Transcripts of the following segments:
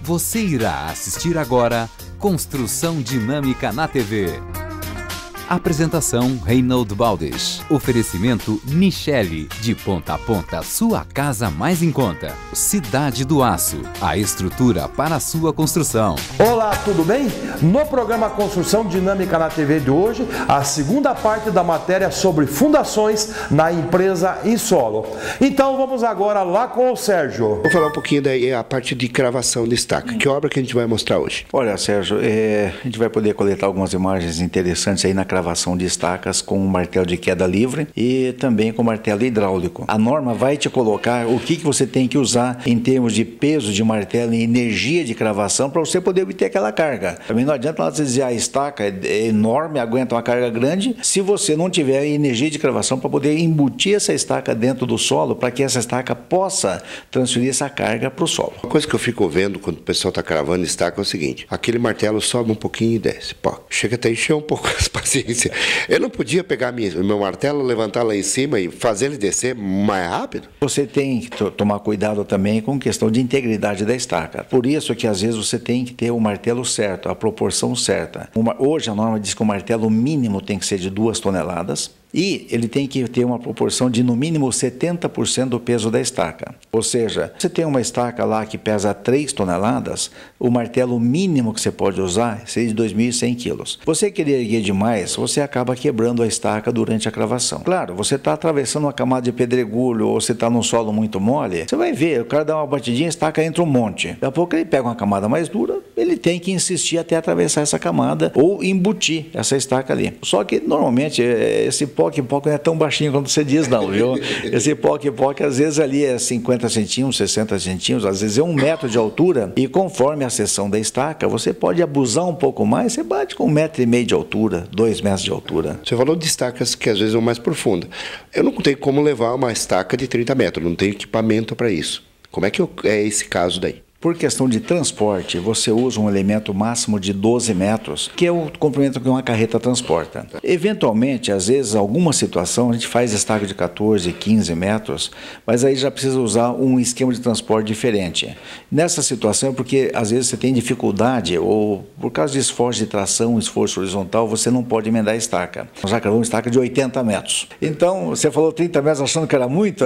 Você irá assistir agora Construção Dinâmica na TV. Apresentação Reinaldo Baldes. Oferecimento Nichelle. De ponta a ponta, sua casa mais em conta. Cidade do Aço. A estrutura para a sua construção. Olá, tudo bem? No programa Construção Dinâmica na TV de hoje, a segunda parte da matéria sobre fundações na empresa Insolo. Então vamos agora lá com o Sérgio. Vou falar um pouquinho daí a parte de cravação de estaca. Que obra que a gente vai mostrar hoje? Olha, Sérgio, a gente vai poder coletar algumas imagens interessantes aí na cravação de estacas com um martelo de queda livre e também com martelo hidráulico. A norma vai te colocar o que você tem que usar em termos de peso de martelo e energia de cravação para você poder obter aquela carga. Também não adianta você dizer a estaca é enorme, aguenta uma carga grande, se você não tiver energia de cravação para poder embutir essa estaca dentro do solo para que essa estaca possa transferir essa carga para o solo. Uma coisa que eu fico vendo quando o pessoal está cravando estaca é o seguinte: aquele martelo sobe um pouquinho e desce. Pô, chega até a encher um pouco as paciências. Eu não podia pegar meu martelo, levantar lá em cima e fazer ele descer mais rápido? Você tem que tomar cuidado também com questão de integridade da estaca. Por isso que às vezes você tem que ter o martelo certo, a proporção certa. Hoje a norma diz que o martelo mínimo tem que ser de 2 toneladas. E ele tem que ter uma proporção de no mínimo 70% do peso da estaca. Ou seja, você tem uma estaca lá que pesa 3 toneladas, o martelo mínimo que você pode usar seria de 2.100 quilos. Você querer erguer demais, você acaba quebrando a estaca durante a cravação. Claro, você está atravessando uma camada de pedregulho ou você está num solo muito mole, você vai ver, o cara dá uma batidinha, a estaca entra um monte. Daqui a pouco ele pega uma camada mais dura, ele tem que insistir até atravessar essa camada ou embutir essa estaca ali. Só que normalmente esse poc-poc não é tão baixinho quanto você diz, não, viu? Esse poc-poc às vezes ali é 50 centímetros, 60 centímetros, às vezes é 1 metro de altura, e conforme a seção da estaca, você pode abusar um pouco mais, você bate com 1,5 metro de altura, 2 metros de altura. Você falou de estacas que às vezes são mais profundas. Eu não tenho como levar uma estaca de 30 metros, não tenho equipamento para isso. Como é que é esse caso daí? Por questão de transporte, você usa um elemento máximo de 12 metros, que é o comprimento que uma carreta transporta. Eventualmente, às vezes, alguma situação, a gente faz estaca de 14, 15 metros, mas aí já precisa usar um esquema de transporte diferente. Nessa situação é porque, às vezes, você tem dificuldade, ou por causa de esforço de tração, esforço horizontal, você não pode emendar a estaca. Nós já cravamos estaca de 80 metros. Então, você falou 30 metros achando que era muito?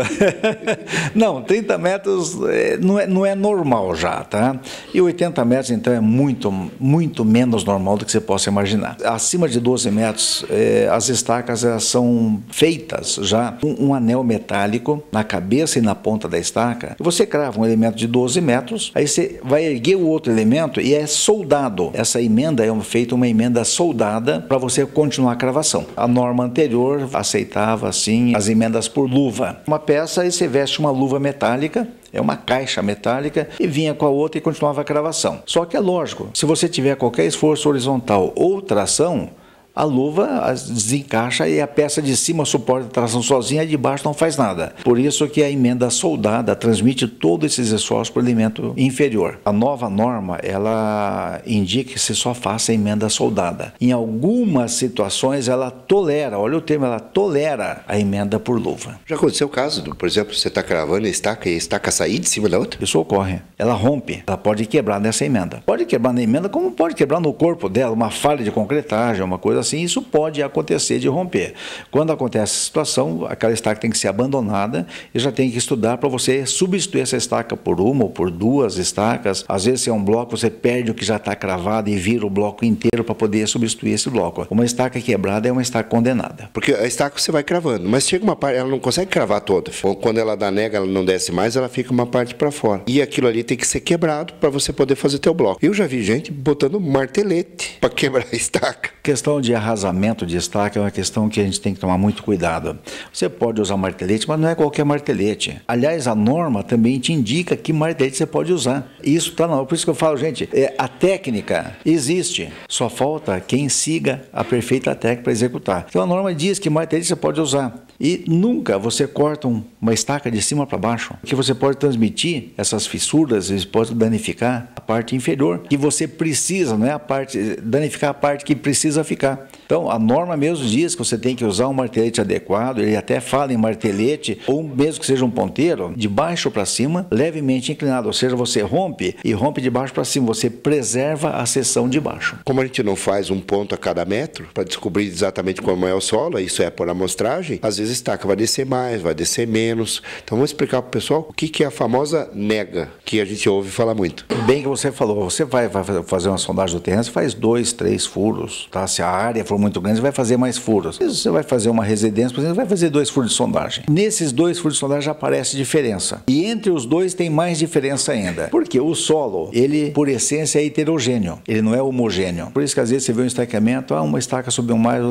Não, 30 metros não é normal já. Tá? E 80 metros, então, é muito menos normal do que você possa imaginar. Acima de 12 metros, as estacas elas são feitas já com um anel metálico na cabeça e na ponta da estaca. Você crava um elemento de 12 metros, aí você vai erguer o outro elemento e é soldado. Essa emenda é feita uma emenda soldada para você continuar a cravação. A norma anterior aceitava, assim, as emendas por luva. Uma peça, aí você veste uma luva metálica, é uma caixa metálica, e vinha com a outra e continuava a cravação. Só que é lógico, se você tiver qualquer esforço horizontal ou tração, a luva desencaixa e a peça de cima suporta a tração sozinha, a de baixo não faz nada. Por isso que a emenda soldada transmite todos esses esforços para o elemento inferior. A nova norma, ela indica que se só faça a emenda soldada. Em algumas situações, ela tolera, olha o termo, ela tolera a emenda por luva. Já aconteceu o caso, por exemplo, você está cravando a estaca sair de cima da outra? Isso ocorre. Ela rompe, ela pode quebrar nessa emenda. Pode quebrar na emenda, como pode quebrar no corpo dela, uma falha de concretagem, uma coisa assim, isso pode acontecer de romper. Quando acontece essa situação, aquela estaca tem que ser abandonada e já tem que estudar para você substituir essa estaca por uma ou por 2 estacas. Às vezes, se é um bloco, você perde o que já está cravado e vira o bloco inteiro para poder substituir esse bloco. Uma estaca quebrada é uma estaca condenada. Porque a estaca você vai cravando, mas chega uma parte, ela não consegue cravar toda. Quando ela dá nega, ela não desce mais, ela fica uma parte para fora. E aquilo ali tem que ser quebrado para você poder fazer teu bloco. Eu já vi gente botando martelete para quebrar a estaca. Questão de arrasamento de estaca é uma questão que a gente tem que tomar muito cuidado. Você pode usar martelete, mas não é qualquer martelete. Aliás, a norma também te indica que martelete você pode usar. Isso está na norma. Por isso que eu falo, gente, a técnica existe. Só falta quem siga a perfeita técnica para executar. Então a norma diz que martelete você pode usar. E nunca você corta uma estaca de cima para baixo, que você pode transmitir essas fissuras, e pode danificar a parte inferior, que você precisa, não é a parte, danificar a parte que precisa ficar. Então, a norma mesmo diz que você tem que usar um martelete adequado, ele até fala em martelete, ou mesmo que seja um ponteiro, de baixo para cima, levemente inclinado, ou seja, você rompe e rompe de baixo para cima, você preserva a seção de baixo. Como a gente não faz um ponto a cada metro, para descobrir exatamente como é o solo, isso é por amostragem, às vezes a estaca vai descer mais, vai descer menos. Então, vamos explicar para o pessoal o que é a famosa nega, que a gente ouve falar muito. Bem que você falou, você vai fazer uma sondagem do terreno, você faz 2, 3 furos, tá? Se a área for muito grande, você vai fazer mais furos. Se você vai fazer uma residência, por exemplo, vai fazer 2 furos de sondagem. Nesses 2 furos de sondagem já aparece diferença. E entre os dois tem mais diferença ainda. Porque o solo, ele, por essência, é heterogêneo. Ele não é homogêneo. Por isso que às vezes você vê um estaqueamento, uma estaca subiu mais,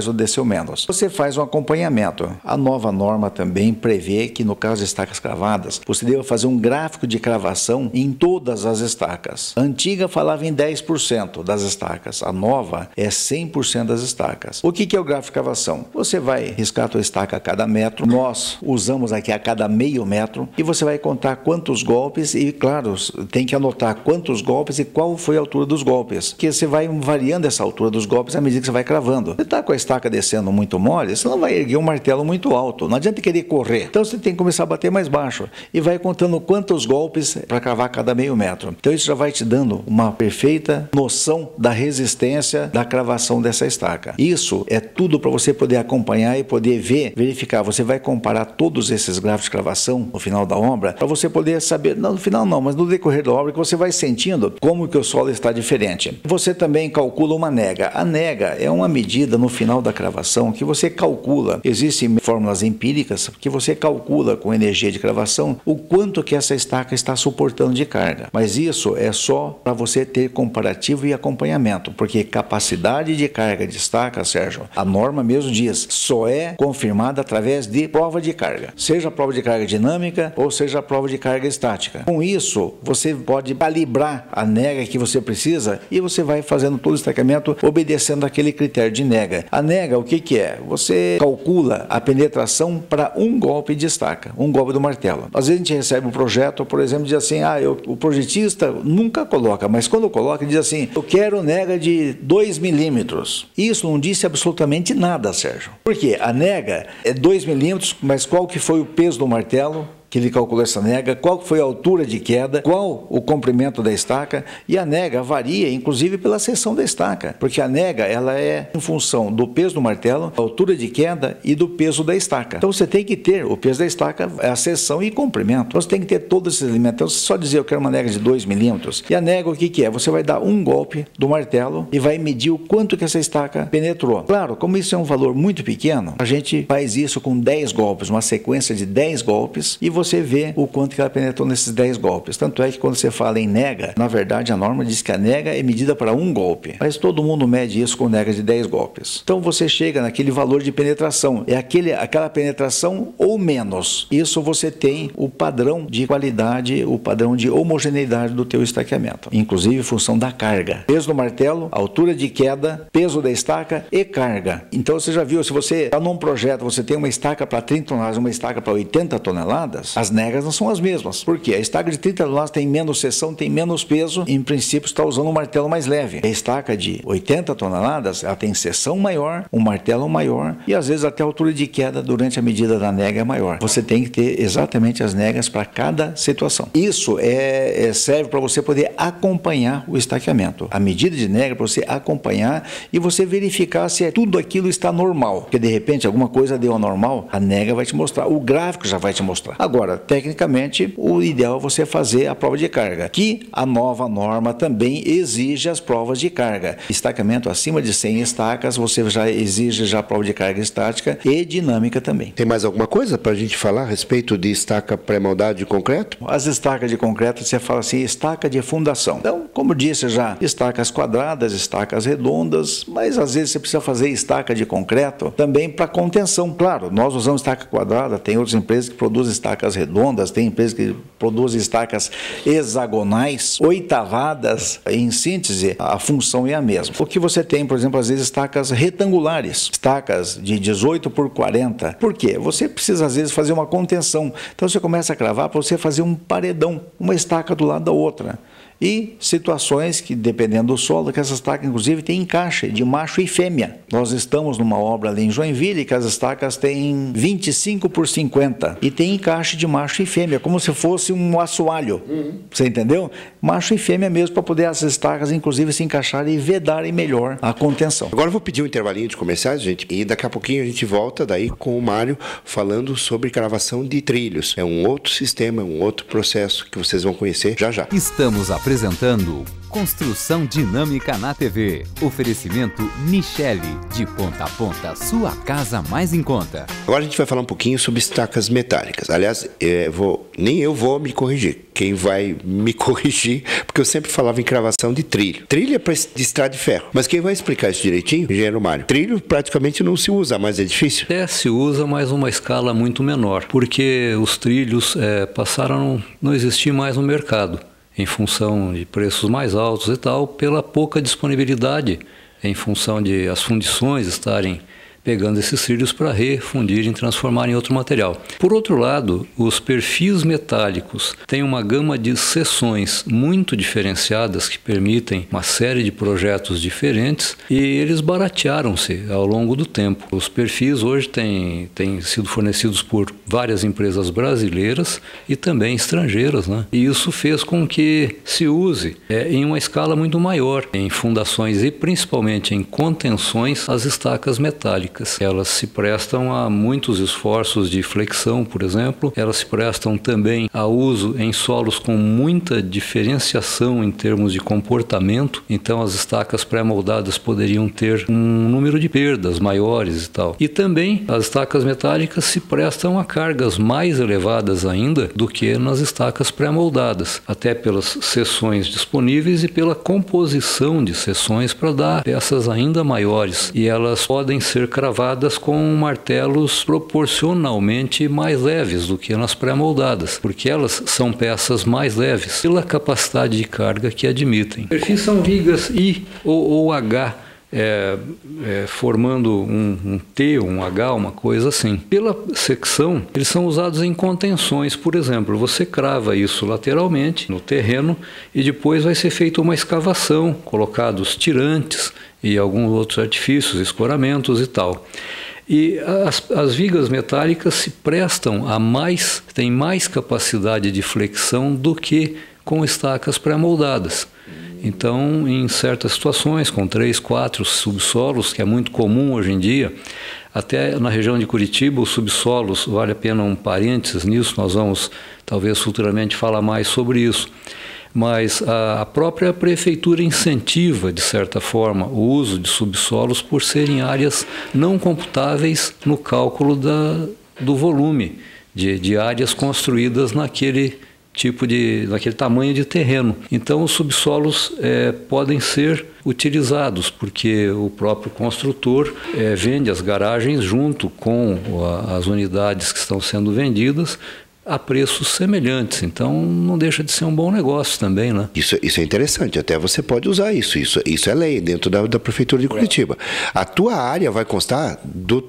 ou desceu menos. Você faz um acompanhamento. A nova norma também prevê que, no caso de estacas cravadas, você deve fazer um gráfico de cravação em todas as estacas. A antiga falava em 10% das estacas. A nova é 100% das estacas. O que é o gráfico de cravação? Você vai riscar a tua estaca a cada metro. Nós usamos aqui a cada meio metro. E você vai contar quantos golpes e, claro, tem que anotar quantos golpes e qual foi a altura dos golpes. Porque você vai variando essa altura dos golpes à medida que você vai cravando. Você está com a estaca descendo muito mole, você não vai erguer um martelo muito alto. Não adianta querer correr. Então você tem que começar a bater mais baixo. E vai contando quantos golpes para cravar cada meio metro. Então isso já vai te dando uma perfeita noção da resistência da cravação dessa estaca. Isso é tudo para você poder acompanhar e poder ver, verificar. Você vai comparar todos esses gráficos de cravação no final da obra para você poder saber, não no final não, mas no decorrer da obra que você vai sentindo como que o solo está diferente. Você também calcula uma nega. A nega é uma medida no final da cravação que você calcula. Existem fórmulas empíricas que você calcula com energia de cravação o quanto que essa estaca está suportando de carga. Mas isso é só para você ter comparativo e acompanhamento, porque capacidade de carga de estaca, Sérgio, a norma mesmo diz, só é confirmada através de prova de carga. Seja a prova de carga dinâmica ou seja a prova de carga estática. Com isso, você pode calibrar a nega que você precisa e você vai fazendo todo o estaqueamento obedecendo aquele critério de nega. A nega, o que é? Você calcula a penetração para um golpe de estaca, um golpe do martelo. Às vezes a gente recebe um projeto, por exemplo, diz assim, o projetista nunca coloca, mas quando coloca, diz assim, eu quero nega de 2 milímetros. Isso não disse absolutamente nada, Sérgio. Por quê? A nega é 2 milímetros, mas qual que foi o peso do martelo que ele calculou essa nega, qual foi a altura de queda, qual o comprimento da estaca, e a nega varia inclusive pela seção da estaca, porque a nega ela é em função do peso do martelo, a altura de queda e do peso da estaca. Então você tem que ter o peso da estaca, a seção e comprimento. Então você tem que ter todos esses elementos. Então, você só dizer eu quero uma nega de 2 milímetros, e a nega o que é? Você vai dar um golpe do martelo e vai medir o quanto que essa estaca penetrou. Claro, como isso é um valor muito pequeno, a gente faz isso com 10 golpes, uma sequência de 10 golpes, e você vê o quanto que ela penetrou nesses 10 golpes. Tanto é que quando você fala em nega, na verdade a norma diz que a nega é medida para um golpe, mas todo mundo mede isso com nega de 10 golpes. Então você chega naquele valor de penetração, é aquela penetração ou menos. Isso você tem o padrão de qualidade, o padrão de homogeneidade do teu estaqueamento, inclusive em função da carga. Peso do martelo, altura de queda, peso da estaca e carga. Então você já viu, se você está num projeto, você tem uma estaca para 30 toneladas, uma estaca para 80 toneladas, as negas não são as mesmas. Por quê? A estaca de 30 toneladas tem menos seção, tem menos peso, em princípio está usando um martelo mais leve. A estaca de 80 toneladas, ela tem seção maior, um martelo maior e às vezes até a altura de queda durante a medida da nega é maior. Você tem que ter exatamente as negas para cada situação. Isso serve para você poder acompanhar o estaqueamento. A medida de nega é para você acompanhar e você verificar se tudo aquilo está normal. Porque de repente alguma coisa deu anormal, a nega vai te mostrar, o gráfico já vai te mostrar. Agora, tecnicamente, o ideal é você fazer a prova de carga, que a nova norma também exige as provas de carga. Estaqueamento acima de 100 estacas, você já exige já a prova de carga estática e dinâmica também. Tem mais alguma coisa para a gente falar a respeito de estaca pré-moldada de concreto? As estacas de concreto, você fala assim, estaca de fundação. Então, como disse já, estacas quadradas, estacas redondas, mas às vezes você precisa fazer estaca de concreto também para contenção. Claro, nós usamos estaca quadrada, tem outras empresas que produzem estacas redondas, tem empresas que produzem estacas hexagonais, oitavadas. Em síntese, a função é a mesma. O que você tem, por exemplo, às vezes estacas retangulares, estacas de 18 por 40. Por quê? Você precisa às vezes fazer uma contenção. Então você começa a cravar para você fazer um paredão, uma estaca do lado da outra. E situações que, dependendo do solo, que essas estacas, inclusive, têm encaixe de macho e fêmea. Nós estamos numa obra ali em Joinville que as estacas têm 25 por 50 e tem encaixe de macho e fêmea, como se fosse um assoalho. Você entendeu? Macho e fêmea mesmo, para poder essas estacas, inclusive, se encaixarem e vedarem melhor a contenção. Agora eu vou pedir um intervalinho de comerciais, gente, e daqui a pouquinho a gente volta daí com o Mário falando sobre cravação de trilhos. É um outro sistema, é um outro processo que vocês vão conhecer já já. Estamos apresentando Construção Dinâmica na TV. Oferecimento Nichelle, de ponta a ponta, sua casa mais em conta. Agora a gente vai falar um pouquinho sobre estacas metálicas. Aliás, nem eu vou me corrigir. Quem vai me corrigir, porque eu sempre falava em cravação de trilho. Trilho é para de estrada de ferro. Mas quem vai explicar isso direitinho? Engenheiro Mário. Trilho praticamente não se usa, mas é difícil. Se usa, mas uma escala muito menor, porque os trilhos passaram a não existir mais no mercado, em função de preços mais altos e tal, pela pouca disponibilidade, em função de as fundições estarem pegando esses trilhos para refundirem e transformar em outro material. Por outro lado, os perfis metálicos têm uma gama de seções muito diferenciadas que permitem uma série de projetos diferentes e eles baratearam-se ao longo do tempo. Os perfis hoje têm sido fornecidos por várias empresas brasileiras e também estrangeiras, né? E isso fez com que se use em uma escala muito maior, em fundações e principalmente em contenções, as estacas metálicas. Elas se prestam a muitos esforços de flexão, por exemplo. Elas se prestam também a uso em solos com muita diferenciação em termos de comportamento. Então, as estacas pré-moldadas poderiam ter um número de perdas maiores e tal. E também as estacas metálicas se prestam a cargas mais elevadas ainda do que nas estacas pré-moldadas, até pelas seções disponíveis e pela composição de seções para dar peças ainda maiores. E elas podem ser cravadas com martelos proporcionalmente mais leves do que nas pré-moldadas, porque elas são peças mais leves pela capacidade de carga que admitem. Perfis são vigas I ou H, formando um T ou um H, uma coisa assim. Pela secção, eles são usados em contenções. Por exemplo, você crava isso lateralmente no terreno e depois vai ser feita uma escavação, colocados tirantes e alguns outros artifícios, escoramentos e tal. E as vigas metálicas se prestam a têm mais capacidade de flexão do que com estacas pré-moldadas. Então, em certas situações, com 3, 4 subsolos, que é muito comum hoje em dia, até na região de Curitiba, os subsolos, vale a pena um parênteses nisso, nós vamos talvez futuramente falar mais sobre isso. Mas a própria prefeitura incentiva, de certa forma, o uso de subsolos por serem áreas não computáveis no cálculo do volume de áreas construídas naquele naquele tamanho de terreno. Então os subsolos podem ser utilizados, porque o próprio construtor vende as garagens junto com as unidades que estão sendo vendidas a preços semelhantes. Então não deixa de ser um bom negócio também, né? Isso é interessante, até você pode usar isso é lei dentro da Prefeitura de Curitiba. A tua área vai constar do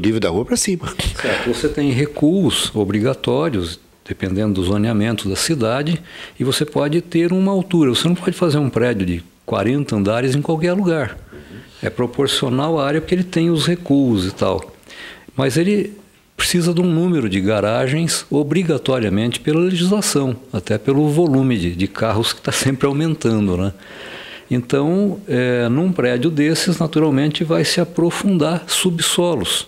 nível da rua para cima. Certo. Você tem recuos obrigatórios, dependendo do zoneamento da cidade, e você pode ter uma altura. Você não pode fazer um prédio de 40 andares em qualquer lugar. É proporcional à área porque ele tem os recuos e tal. Mas ele precisa de um número de garagens obrigatoriamente pela legislação, até pelo volume de carros que está sempre aumentando, né? Então, num prédio desses, naturalmente, vai se aprofundar subsolos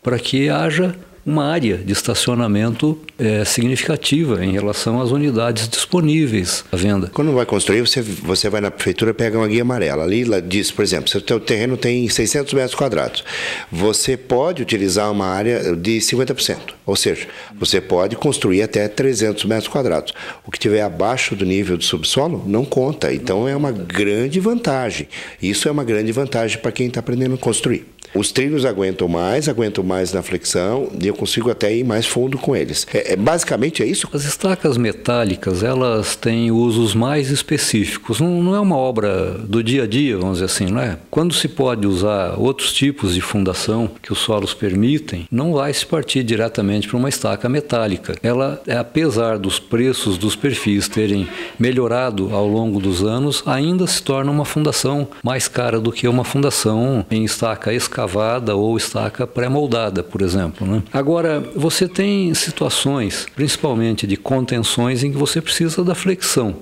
para que haja uma área de estacionamento significativa em relação às unidades disponíveis à venda. Quando vai construir, você vai na prefeitura, pega uma guia amarela. Ali diz, por exemplo, se o teu terreno tem 600 metros quadrados, você pode utilizar uma área de 50%. Ou seja, você pode construir até 300 metros quadrados. O que estiver abaixo do nível do subsolo não conta. Então é uma grande vantagem. Isso é uma grande vantagem para quem está aprendendo a construir. Os trilhos aguentam mais na flexão e eu consigo até ir mais fundo com eles. Basicamente é isso. As estacas metálicas, elas têm usos mais específicos. Não é uma obra do dia a dia, vamos dizer assim, não é? Quando se pode usar outros tipos de fundação que os solos permitem, não vai se partir diretamente para uma estaca metálica. Ela, apesar dos preços dos perfis terem melhorado ao longo dos anos, ainda se torna uma fundação mais cara do que uma fundação em estaca escavada ou estaca pré-moldada, por exemplo, né? Agora, você tem situações, principalmente de contenções, em que você precisa da flexão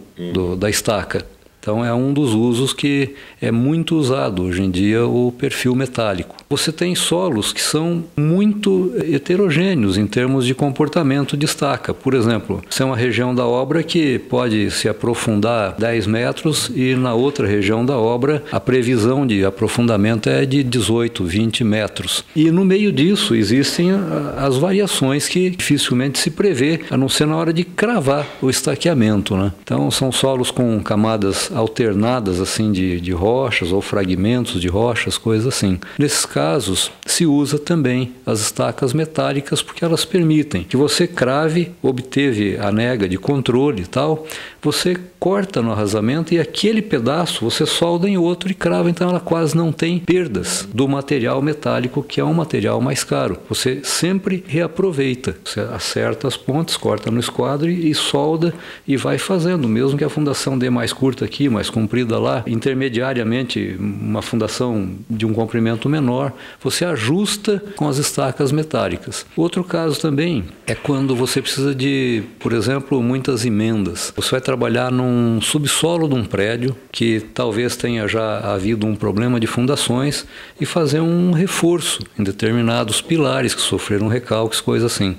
da estaca. Então é um dos usos que é muito usado hoje em dia, o perfil metálico. Você tem solos que são muito heterogêneos em termos de comportamento de estaca. Por exemplo, você é uma região da obra que pode se aprofundar 10 metros e na outra região da obra a previsão de aprofundamento é de 18, 20 metros. E no meio disso existem as variações que dificilmente se prevê, a não ser na hora de cravar o estaqueamento, né? Então são solos com camadas alternadas assim de rochas ou fragmentos de rochas, coisas assim. Nesses casos se usa também as estacas metálicas porque elas permitem que você crave, obteve a nega de controle e tal, você corta no arrasamento e aquele pedaço você solda em outro e crava, então ela quase não tem perdas do material metálico, que é um material mais caro. Você sempre reaproveita, você acerta as pontas, corta no esquadro e solda e vai fazendo, mesmo que a fundação dê mais curta aqui, mais comprida lá, intermediariamente uma fundação de um comprimento menor, você ajusta com as estacas metálicas. Outro caso também é quando você precisa de, por exemplo, muitas emendas. Você vai trabalhar num subsolo de um prédio que talvez tenha já havido um problema de fundações e fazer um reforço em determinados pilares que sofreram recalques, coisas assim.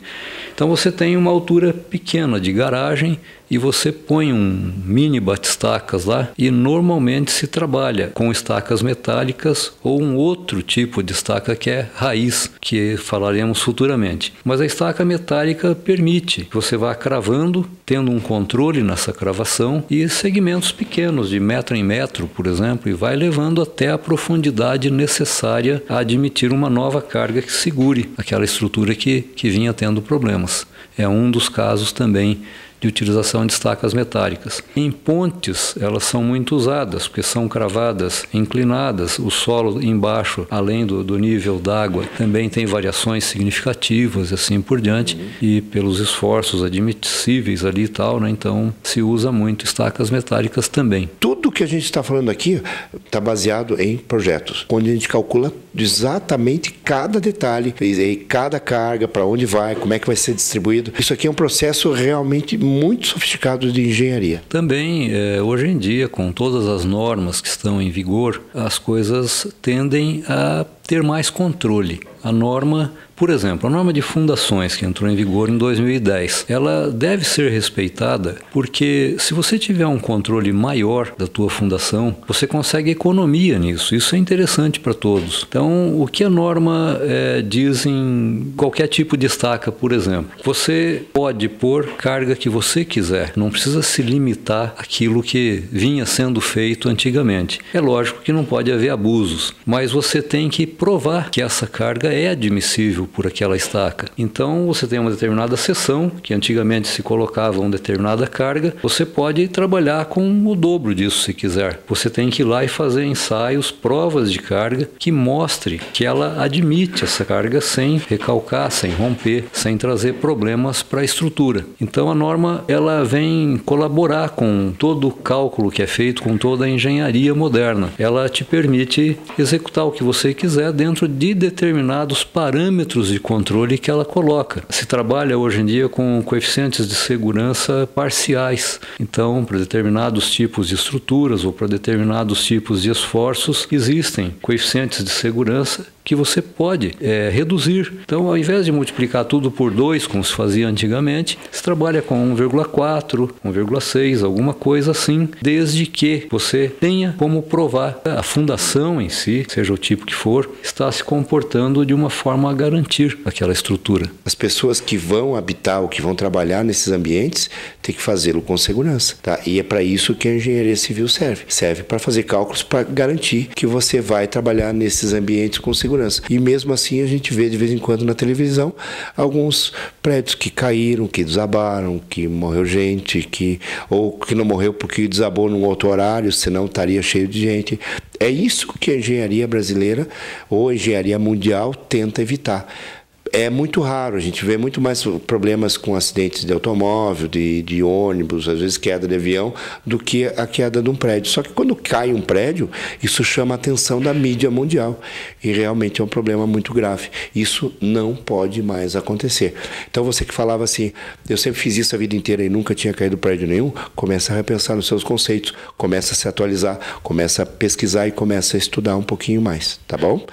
Então você tem uma altura pequena de garagem e você põe um mini bate-estacas lá e normalmente se trabalha com estacas metálicas ou um outro tipo de estaca que é raiz, que falaremos futuramente. Mas a estaca metálica permite que você vá cravando, tendo um controle nessa cravação e segmentos pequenos, de metro em metro, por exemplo, e vai levando até a profundidade necessária a admitir uma nova carga que segure aquela estrutura que vinha tendo problemas. É um dos casos também de utilização de estacas metálicas. Em pontes, elas são muito usadas, porque são cravadas inclinadas, o solo embaixo, além do nível d'água, também tem variações significativas, assim por diante, e pelos esforços admissíveis ali e tal, né? Então se usa muito estacas metálicas também. Tudo que a gente está falando aqui está baseado em projetos, onde a gente calcula exatamente cada detalhe, e cada carga, para onde vai, como é que vai ser distribuído. Isso aqui é um processo realmente muito sofisticado de engenharia. Também, hoje em dia, com todas as normas que estão em vigor, as coisas tendem a ter mais controle. A norma, por exemplo, a norma de fundações que entrou em vigor em 2010, ela deve ser respeitada porque se você tiver um controle maior da tua fundação, você consegue economia nisso. Isso é interessante para todos. Então, o que a norma diz em qualquer tipo de estaca, por exemplo, você pode pôr carga que você quiser, não precisa se limitar àquilo que vinha sendo feito antigamente. É lógico que não pode haver abusos, mas você tem que provar que essa carga é admissível por aquela estaca. Então você tem uma determinada seção, que antigamente se colocava uma determinada carga, você pode trabalhar com o dobro disso se quiser. Você tem que ir lá e fazer ensaios, provas de carga, que mostre que ela admite essa carga sem recalcar, sem romper, sem trazer problemas para a estrutura. Então a norma ela vem colaborar com todo o cálculo que é feito, com toda a engenharia moderna. Ela te permite executar o que você quiser dentro de determinados parâmetros de controle que ela coloca. Se trabalha hoje em dia com coeficientes de segurança parciais. Então, para determinados tipos de estruturas ou para determinados tipos de esforços, existem coeficientes de segurança que você pode reduzir. Então, ao invés de multiplicar tudo por 2, como se fazia antigamente, se trabalha com 1,4, 1,6, alguma coisa assim, desde que você tenha como provar a fundação em si, seja o tipo que for, está se comportando de uma forma a garantir aquela estrutura. As pessoas que vão habitar ou que vão trabalhar nesses ambientes têm que fazê-lo com segurança, tá? E é para isso que a engenharia civil serve. Serve para fazer cálculos para garantir que você vai trabalhar nesses ambientes com segurança. segurança. E mesmo assim a gente vê de vez em quando na televisão alguns prédios que caíram, que desabaram, que morreu gente, ou que não morreu porque desabou num outro horário, senão estaria cheio de gente. É isso que a engenharia brasileira ou a engenharia mundial tenta evitar. É muito raro, a gente vê muito mais problemas com acidentes de automóvel, de ônibus, às vezes queda de avião, do que a queda de um prédio. Só que quando cai um prédio, isso chama a atenção da mídia mundial. E realmente é um problema muito grave. Isso não pode mais acontecer. Então você que falava assim, eu sempre fiz isso a vida inteira e nunca tinha caído prédio nenhum, começa a repensar nos seus conceitos, começa a se atualizar, começa a pesquisar e começa a estudar um pouquinho mais, tá bom?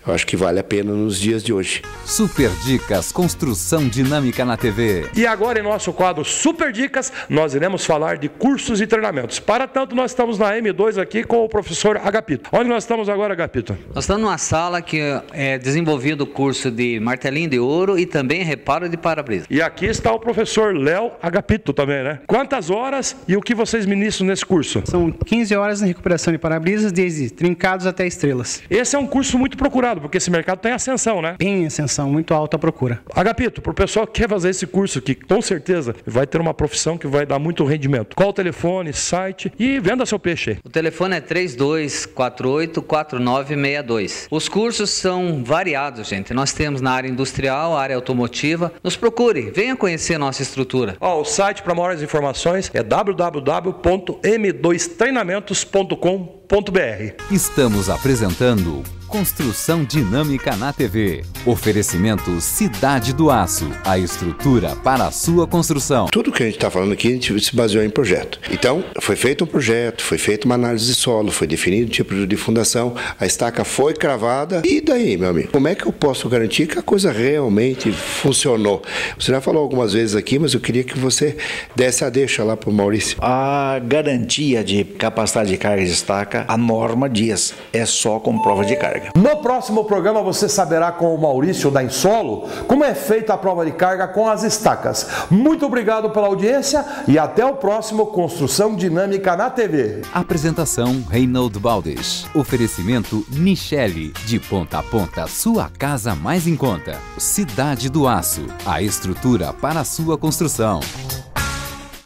Eu acho que vale a pena nos dias de hoje. Super Dicas Construção Dinâmica na TV. E agora em nosso quadro Super Dicas, nós iremos falar de cursos e treinamentos. Para tanto, nós estamos na M2 aqui com o professor Agapito. Onde nós estamos agora, Agapito? Nós estamos numa sala que é desenvolvido o curso de martelinho de ouro e também reparo de para-brisa. E aqui está o professor Léo Agapito também, né? Quantas horas e o que vocês ministram nesse curso? São 15 horas de recuperação de para-brisas, desde trincados até estrelas. Esse é um curso muito procurado, porque esse mercado tem ascensão, né? Tem ascensão, muito alta a procura. Agapito, para o pessoal que quer fazer esse curso, que com certeza vai ter uma profissão que vai dar muito rendimento. Qual o telefone, site e venda seu peixe? O telefone é 3248-4962. Os cursos são variados, gente. Nós temos na área industrial, área automotiva. Nos procure, venha conhecer nossa estrutura. O site para maiores informações é www.m2treinamentos.com.br. Estamos apresentando Construção Dinâmica na TV. Oferecimento Cidade do Aço, a estrutura para a sua construção. Tudo que a gente está falando aqui, a gente se baseou em projeto. Então, foi feito um projeto, foi feita uma análise de solo, foi definido o tipo de fundação, a estaca foi cravada. E daí, meu amigo? Como é que eu posso garantir que a coisa realmente funcionou? Você já falou algumas vezes aqui, mas eu queria que você desse a deixa lá para o Maurício. A garantia de capacidade de carga de estaca, a norma diz, é só com prova de carga. No próximo programa você saberá com o Maurício da Insolo como é feita a prova de carga com as estacas. Muito obrigado pela audiência e até o próximo Construção Dinâmica na TV. Apresentação Reinaldo Baldes. Oferecimento Nichelle, de ponta a ponta, sua casa mais em conta. Cidade do Aço, a estrutura para a sua construção.